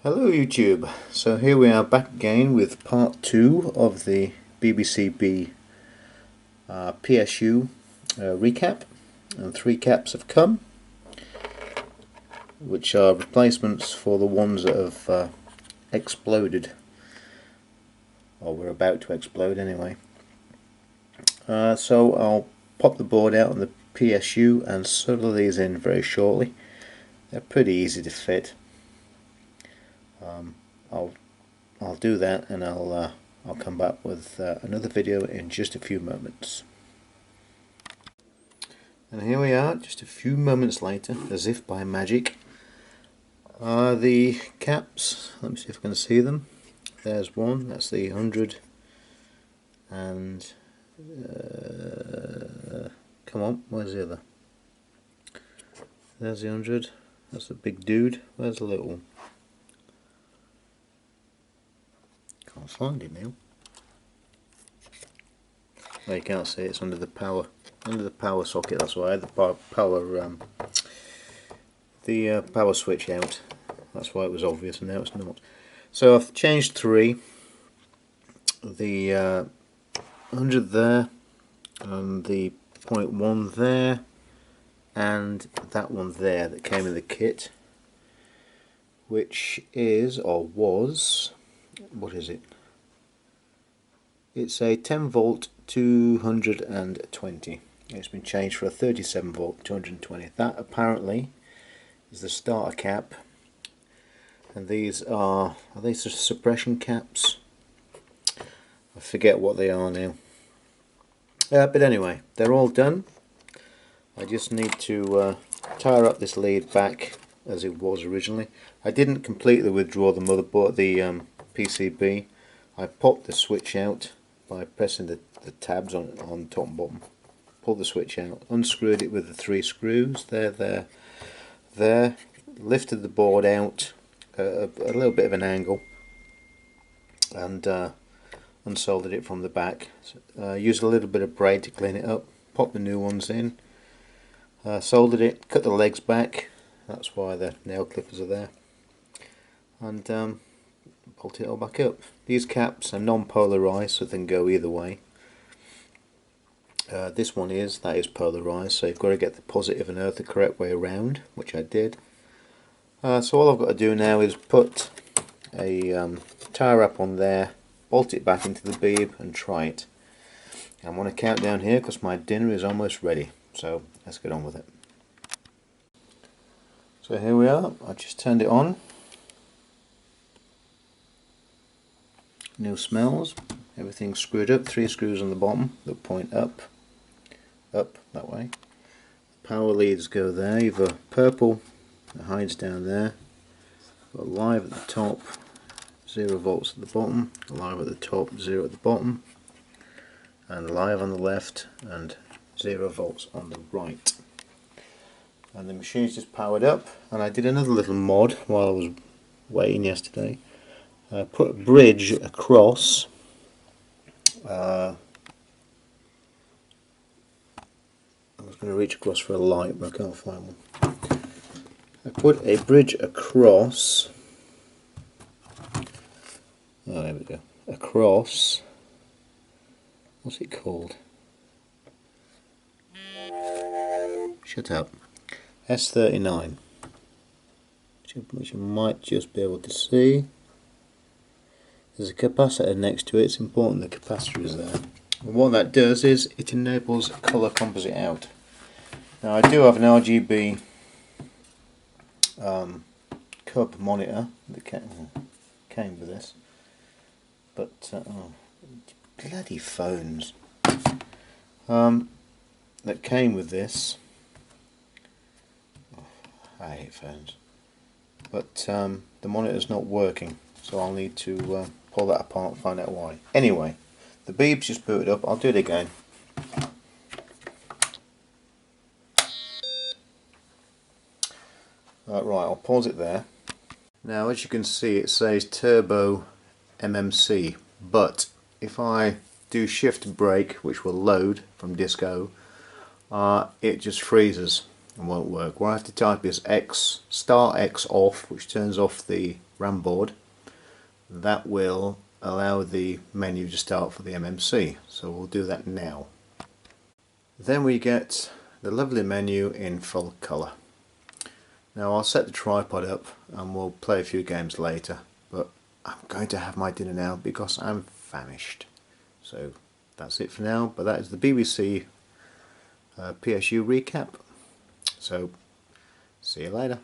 Hello YouTube, so here we are back again with part 2 of the BBC PSU recap, and 3 caps have come, which are replacements for the ones that have exploded, or were about to explode anyway. So I'll pop the board out on the PSU and solder these in very shortly. They're pretty easy to fit. I'll do that, and I'll come back with another video in just a few moments. And here we are, just a few moments later, as if by magic. The caps, let me see if I can see them. There's one, that's the 100, and come on, where's the other? There's the 100, that's the big dude, where's the little one? Can't find it now. Oh, you can't see it, it's under the power socket. That's why I had the power switch out. That's why it was obvious, and now it's not. So I've changed 3. The 100 there, and the 0.1 there, and that one there that came in the kit, which is, or was, what is it? It's a 10 volt 220. It's been changed for a 37 volt 220. That apparently is the starter cap, and these are these suppression caps? I forget what they are now. But anyway, they're all done. I just need to tire up this lead back as it was originally. I didn't completely withdraw the motherboard, the PCB. I popped the switch out by pressing the tabs on top and bottom. Pulled the switch out, unscrewed it with the 3 screws. There, lifted the board out a little bit of an angle, and unsoldered it from the back. Used a little bit of braid to clean it up. Popped the new ones in. Soldered it. Cut the legs back. That's why the nail clippers are there. And bolt it all back up. These caps are non-polarized, so they can go either way. This one is polarized, so you've got to get the positive and earth the correct way around, which I did. So all I've got to do now is put a tire wrap on there, bolt it back into the beam, and try it. I'm going to count down here because my dinner is almost ready, so let's get on with it. So here we are, I just turned it on. No smells, everything's screwed up, 3 screws on the bottom that point up that way. Power leads go there, either purple that hides down there, got live at the top, 0 volts at the bottom, live at the top, 0 at the bottom, and live on the left, and 0 volts on the right. And the machine's just powered up, and I did another little mod while I was waiting yesterday. Put a bridge across I was going to reach across for a light, but I can't find one. I put a bridge across, oh there we go, across, what's it called? Shut up. S39, which you might just be able to see. There's a capacitor next to it. It's important the capacitor is there. And what that does is it enables colour composite out. Now I do have an RGB cub monitor that came with this, but oh, bloody phones that came with this. Oh, I hate phones. But the monitor's not working, so I'll need to pull that apart and find out why. Anyway, the beep's just booted up. I'll do it again. Right, I'll pause it there. Now, as you can see, it says Turbo MMC, but if I do shift brake, which will load from disk O, it just freezes and won't work. What I have to type is X, star X off, which turns off the RAM board, that will allow the menu to start for the MMC. So we'll do that now. Then we get the lovely menu in full colour. Now I'll set the tripod up and we'll play a few games later, but I'm going to have my dinner now because I'm famished. So that's it for now, but that is the BBC PSU recap. So see you later.